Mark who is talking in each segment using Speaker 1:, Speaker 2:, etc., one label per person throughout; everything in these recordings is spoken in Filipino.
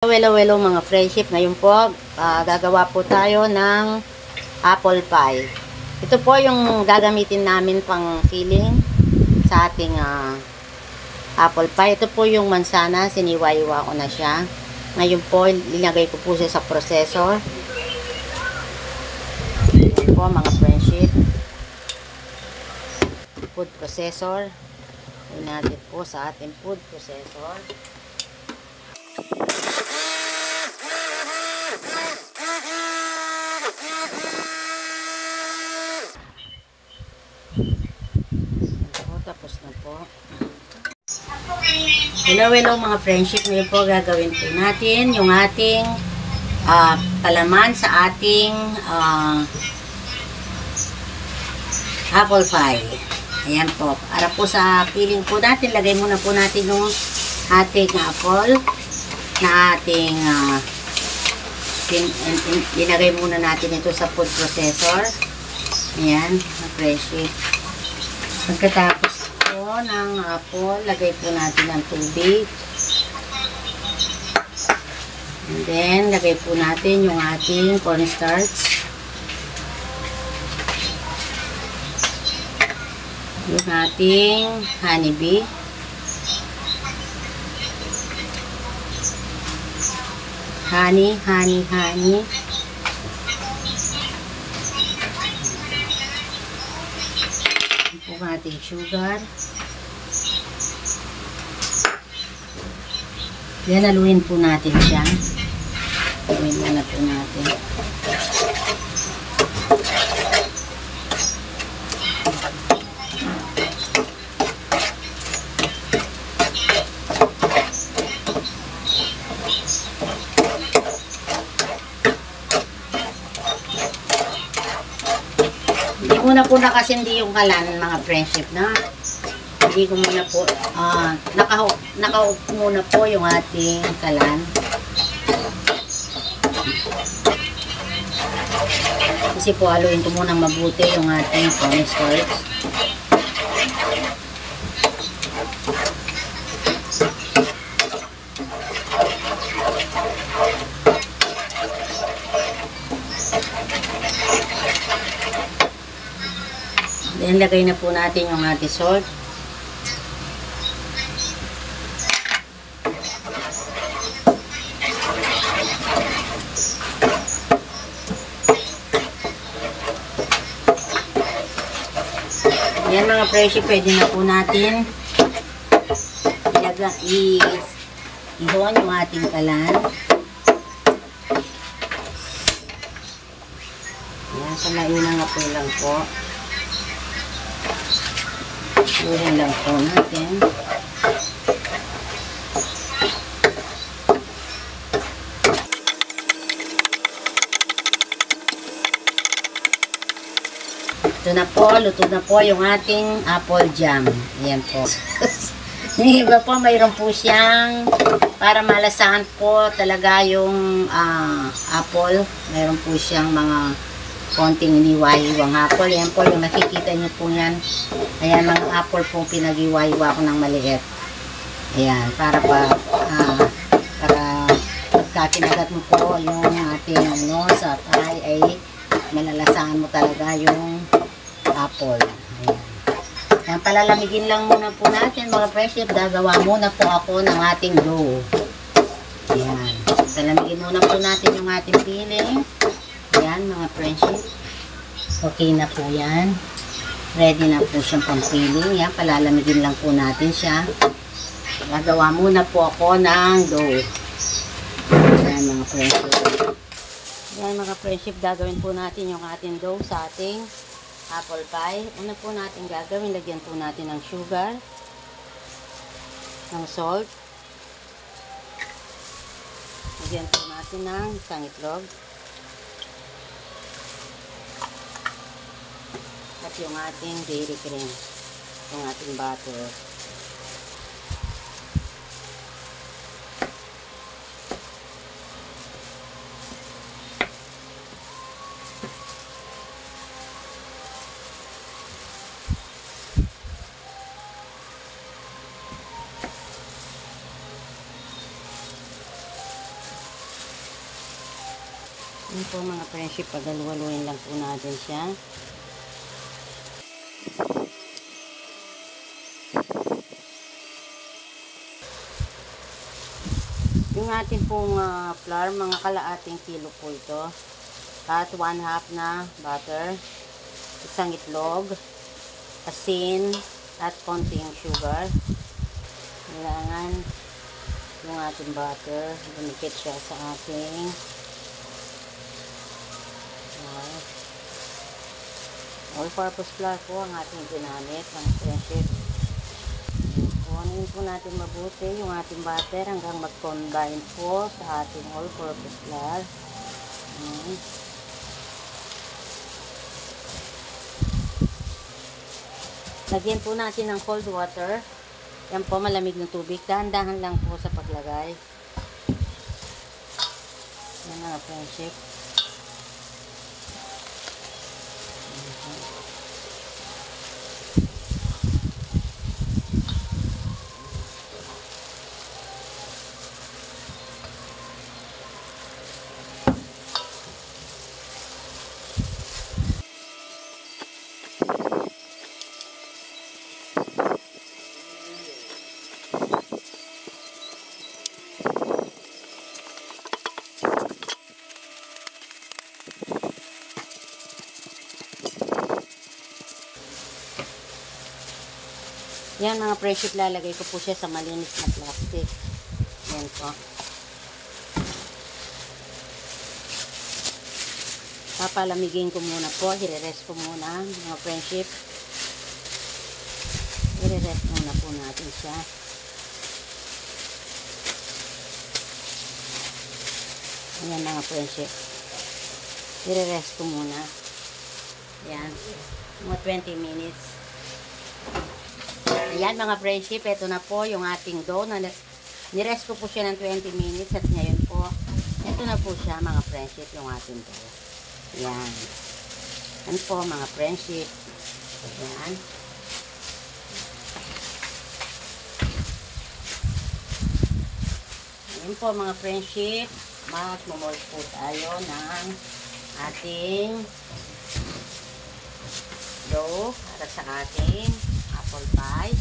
Speaker 1: Hello mga friendship. Ngayon po, gagawa po tayo ng apple pie. Ito po yung gagamitin namin pang filling sa ating apple pie. Ito po yung mansana, siniwa-iwa ko na siya. Ngayon po, linagay ko po siya sa processor. Ito po mga friendship. Food processor. Natin po sa ating food processor. Tapos na po. Hello mga friendship. Ngayon po gagawin po natin yung ating palaman sa ating apple pie. Ayan po. Para po sa filling po natin, lagay muna po natin yung ating apple na ating linagay muna natin ito sa food processor. Ayan, mga friendship. Pagkatapos po ng apple, lagay po natin ng tubig. And then, lagay po natin yung ating cornstarch. Yung ating honeybee. Honey. Yung ating sugar. Yan, haluin po natin siya. Haluin muna po natin. Hindi muna po nakasindi yung kalan, mga friendship, na hindi ko muna po naka-off muna po yung ating kalan. Kasi po haluin ko muna mabuti yung ating cornstarch. Then, lagay na po natin yung ating salt. Yan mga presyo, pwede na po natin ihon yung ating kalan. Yan, salain na nga po lang po. Luhin lang po natin. Ito na po, luto na po yung ating apple jam. Ayan po. Yung iba po, mayroon po siyang, para malasahan po talaga yung apple. Mayroon po siyang mga konting iniwa-iwang apple. Ayan po, yung nakikita niyo po yan. Ayan, mga apple po pinag-iwa-iwa ko ng maliit. Ayan, para pagkakinagat mo po yung ating sa pie ay malalasahan mo talaga yung apple. Ayan. Ayan, palalamigin lang muna po natin mga friendship. Gagawa muna po ako ng ating dough. Ayan. Palamigin muna po natin yung ating filling. Ayan mga friendship. Okay na po yan. Ready na po siyang pang filling. Ayan, palalamigin lang po natin siya. Gagawa muna po ako ng dough. Ayan mga friendship. Ayan mga friendship, gagawin po natin yung ating dough sa ating apple pie. Una po natin gagawin, lagyan po natin ng sugar, ng salt. Lagyan po natin ng isang itlog. At yung ating dairy cream, yung ating butter. Yun po mga friendship, pagaluwaluin lang po natin siya. Yung ating pong flour, mga kalaating kilo po ito. At 1/2 na butter, isang itlog, asin, at konting sugar. Kailangan yung ating butter, dumikit siya sa ating all-purpose flour po ang ating ginamit, mga friendship. Kuhanin po natin mabuti yung ating butter hanggang mag-combine po sa ating all-purpose flour. Lagyan po natin ng cold water. Yan po, malamig na tubig. Dahan-dahan lang po sa paglagay. Yan mga friendship. Yan mga friendship, lalagay ko po siya sa malinis na plastic. Yan po. Papalamigin ko muna po. I-rest ko muna mga friendship. I-rest muna po natin siya. Ayan mga friendship. I-rest ko muna. Yan. Mga 20 minutes. Ayan mga friendship, ito na po yung ating dough. Nirest ko po siya ng 20 minutes at ngayon po, ito na po siya mga friendship, yung ating dough. Ayan. Yan po mga friendship. Ayan. Ayan po mga friendship, mag-mold po tayo ng ating dough para sa ating apple pie.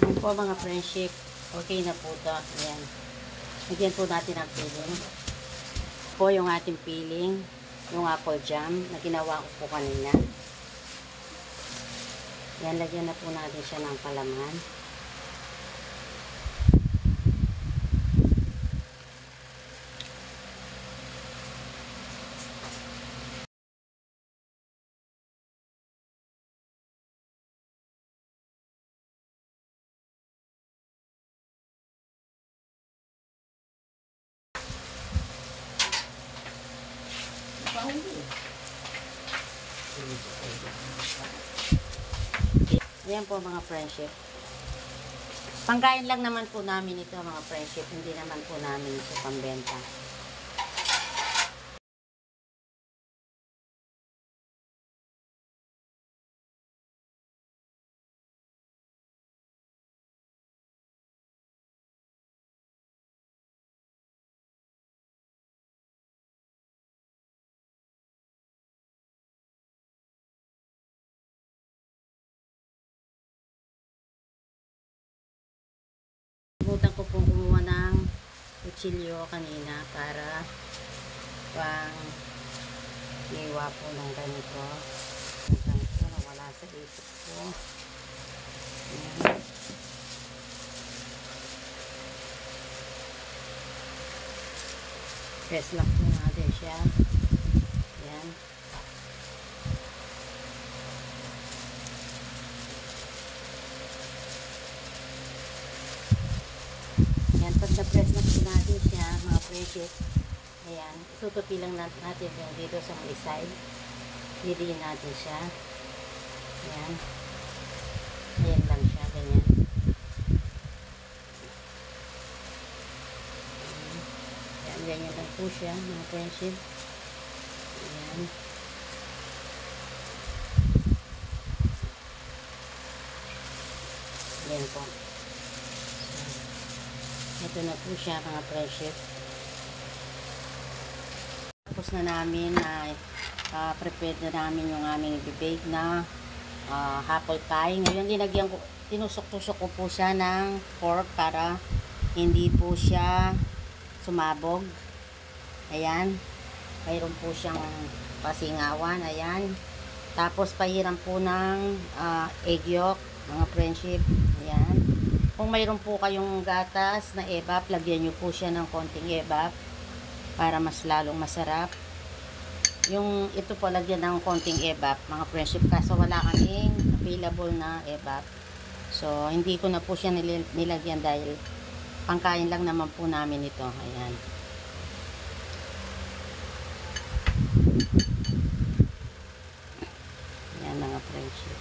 Speaker 1: Yan po mga friendship. Okay na po ito. Ayan. Lagyan po natin ang filling. Po yung ating filling. Yung apple jam na ginawa ko po kanina. Yan. Lagyan na po natin siya ng palaman. Ayan po mga friendship. Pangkain lang naman po namin ito mga friendship. Hindi naman po namin ito pambenta. Butan ko pong kumuha ng kutsilyo kanina para pang iwa po ng ganito. Yung ganito nawala sa isip ko. Ayan. Press lang po natin natin siya. Yan. Yan, pag na-press na po natin siya, mga precious, ayan, tutupi lang natin yung dito sa may side. Hidiin natin siya. Ayan. Ayan lang siya, ganyan. Ayan, ganyan lang po siya, mga friendship. Ayan. Ayan po. Ito na po siya, mga friendship. Tapos na namin na prepared na namin yung aming i-bake na apple pie. Ngayon, tinusok-tusok ko po siya ng fork para hindi po siya sumabog. Ayan. Mayroon po siyang pasingawan. Ayan. Tapos, pahiram po ng egg yolk, mga friendship. Ayan. Kung mayroon po kayong gatas na evap, lagyan nyo po siya ng konting evap para mas lalong masarap. Yung ito po, lagyan ng konting evap, mga friendship, kaso wala kaming available na evap. So, hindi ko na po siya nilagyan dahil pangkain lang naman po namin ito. Ayan. Ayan, mga friendship.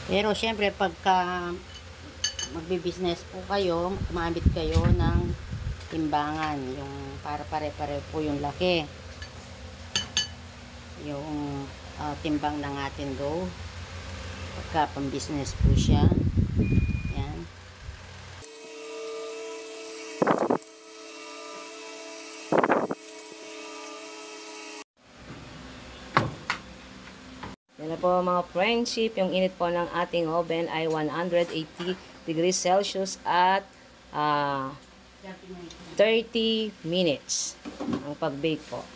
Speaker 1: Pero, syempre, pagka magbibusiness po kayo, kumamit kayo ng timbangan, yung para pare-pare po yung laki, yung timbang ng atin dough pagka pang business po siya. Yan.
Speaker 2: Yan na po mga friendship, yung init po ng ating oven ay 180 degrees Celsius at 30 minutes ang pag-bake po.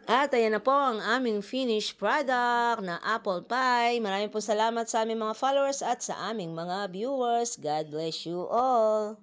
Speaker 2: At ayan na po ang aming finished product na apple pie. Maraming po salamat sa aming mga followers at sa aming mga viewers. God bless you all.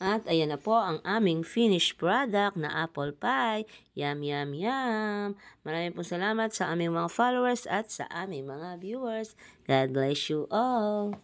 Speaker 2: At ayan na po ang aming finished product na apple pie. Yum, yum, yum. Maraming po salamat sa aming mga followers at sa aming mga viewers. God bless you all.